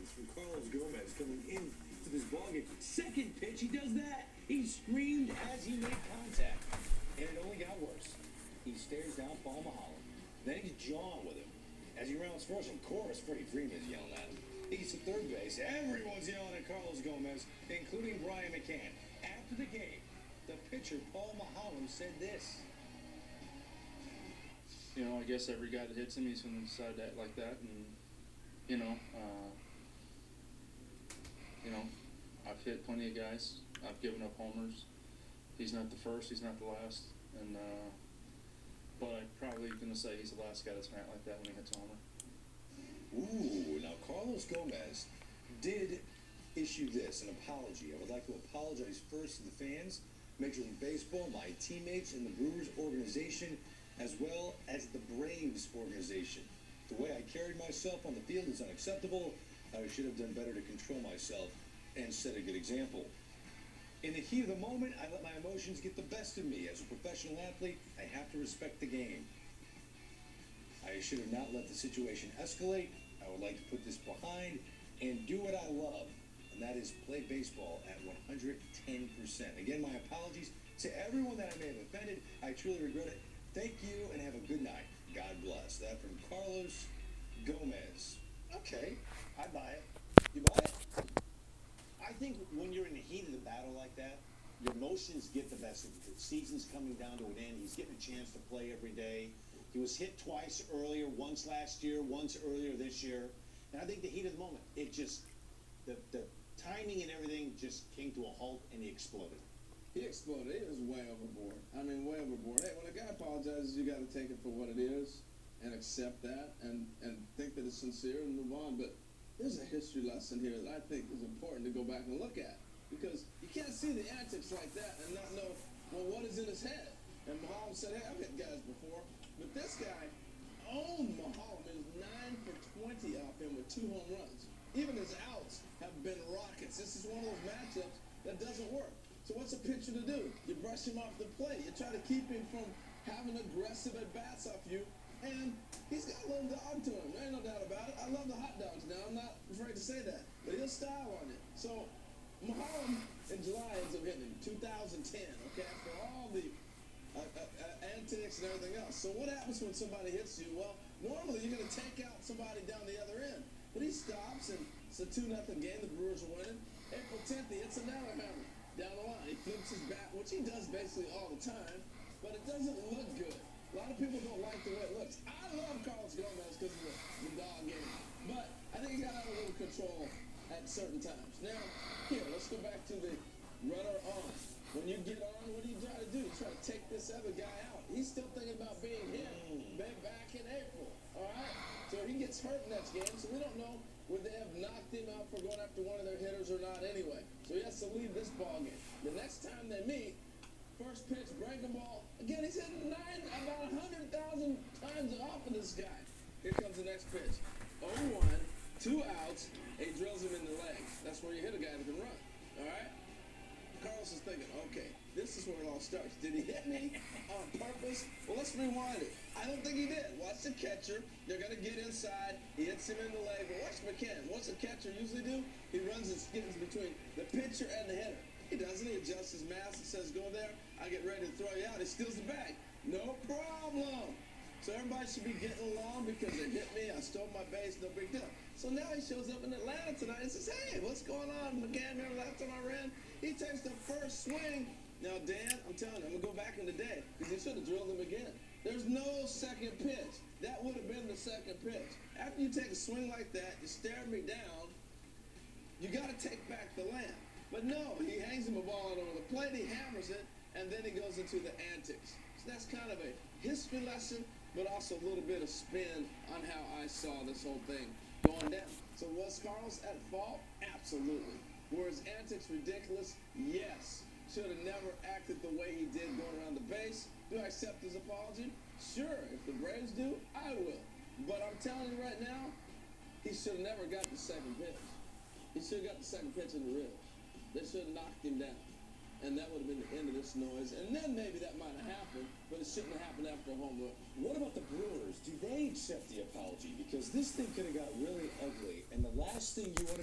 emotions from Carlos Gomez coming into this ballgame. Second pitch, he does that. He screamed as he made contact, and it only got worse. He stares down Paul Maholm. Then he's jawing with him. As he rounds first, of course, Freddie Freeman is yelling at him. He gets to third base. Everyone's yelling at Carlos Gomez, including Brian McCann. After the game, the pitcher, Paul Maholm, said this. You know, I guess every guy that hits him, he's going to decide to act like that. And, I've hit plenty of guys. I've given up homers. He's not the first. He's not the last. And, but I'm probably going to say he's the last guy that's going to act like that when he hits a homer. Ooh, now Carlos Gomez did issue this, an apology. I would like to apologize first to the fans, Major League Baseball, my teammates in the Brewers organization, as well as the Braves organization. The way I carried myself on the field is unacceptable. I should have done better to control myself and set a good example. In the heat of the moment, I let my emotions get the best of me. As a professional athlete, I have to respect the game. I should have not let the situation escalate. I would like to put this behind and do what I love, and that is play baseball at 110%. Again, my apologies to everyone that I may have offended. I truly regret it. Thank you, and have a good night. God bless. That from Carlos Gomez. Okay, I buy it. You buy it? I think when you're in the heat of the battle like that, your emotions get the best of you. The season's coming down to an end. He's getting a chance to play every day. He was hit twice earlier, once last year, once earlier this year. And I think the heat of the moment, it just, the timing and everything just came to a halt, and he exploded. He exploded. He was way overboard. I mean, way overboard. Hey, when a guy apologizes, you got to take it for what it is and accept that and think that it's sincere and move on. But there's a history lesson here that I think is important to go back and look at, because you can't see the antics like that and not know, well, what is in his head. And Maholm said, hey, I've hit guys before, but this guy owned Maholm. Is 9 for 20 off him with 2 home runs. Even his outs have been rockets. This is one of those matchups that doesn't work. So what's a pitcher to do? You brush him off the plate. You try to keep him from having aggressive at-bats off you. And he's got a little dog to him. There ain't no doubt about it. I love the hot dogs now. I'm not afraid to say that. But he'll style on it. So Maholm in July ends up hitting him 2010, okay, after all the antics and everything else. So what happens when somebody hits you? Well, normally you're going to take out somebody down the other end. But he stops, and it's a 2-0 game. The Brewers are winning. April 10th, he hits another hammer down the line. He flips his bat, which he does basically all the time, but it doesn't look good. A lot of people don't like the way it looks. I love Carlos Gomez because of the dog game, but I think he got out of a little control at certain times. Now, here, let's go back to the runner on. When you get on, what do you try to do? You try to take this other guy out. He's still thinking about being hit back in April, all right? So he gets hurt next game, so we don't know would they have knocked him out for going after one of their hitters or not anyway. So he has to leave this ball game. The next time they meet, first pitch, breaking ball. Again, he's hitting about 100,000 times off of this guy. Here comes the next pitch. 0-1, 2 outs, and he drills him in the leg. That's where you hit a guy that can run, all right? Carlos is thinking, okay, this is where it all starts. Did he hit me on purpose? Well, let's rewind it. I don't think he did. Watch the catcher. They're going to get inside. He hits him in the leg. But watch McCann. What's the catcher usually do? He runs and skims between the pitcher and the hitter. He doesn't. He adjusts his mask and says, go there. I get ready to throw you out. He steals the bag. No problem. So everybody should be getting along because they hit me. I stole my base. No big deal. So now he shows up in Atlanta tonight and says, hey, what's going on, McCann? Remember last time I ran? He takes the first swing. Now, Dan, I'm telling you, I'm going to go back in the day because he should have drilled him again. There's no second pitch. That would have been the second pitch. After you take a swing like that, you stare me down, you got to take back the land. But no, he hangs him a ball out over the plate, he hammers it, and then he goes into the antics. So that's kind of a history lesson, but also a little bit of spin on how I saw this whole thing going down. So was Carlos at fault? Absolutely. Were his antics ridiculous? Yes. Should have never acted the way he did going around the base. Do I accept his apology? Sure. If the Braves do, I will. But I'm telling you right now, he should have never got the second pitch. He should have got the second pitch in the ribs. They should have knocked him down. and that would have been the end of this noise. And then maybe that might have happened, but it shouldn't have happened after a home run. What about the Brewers? Do they accept the apology? Because this thing could have got really ugly, and the last thing you want to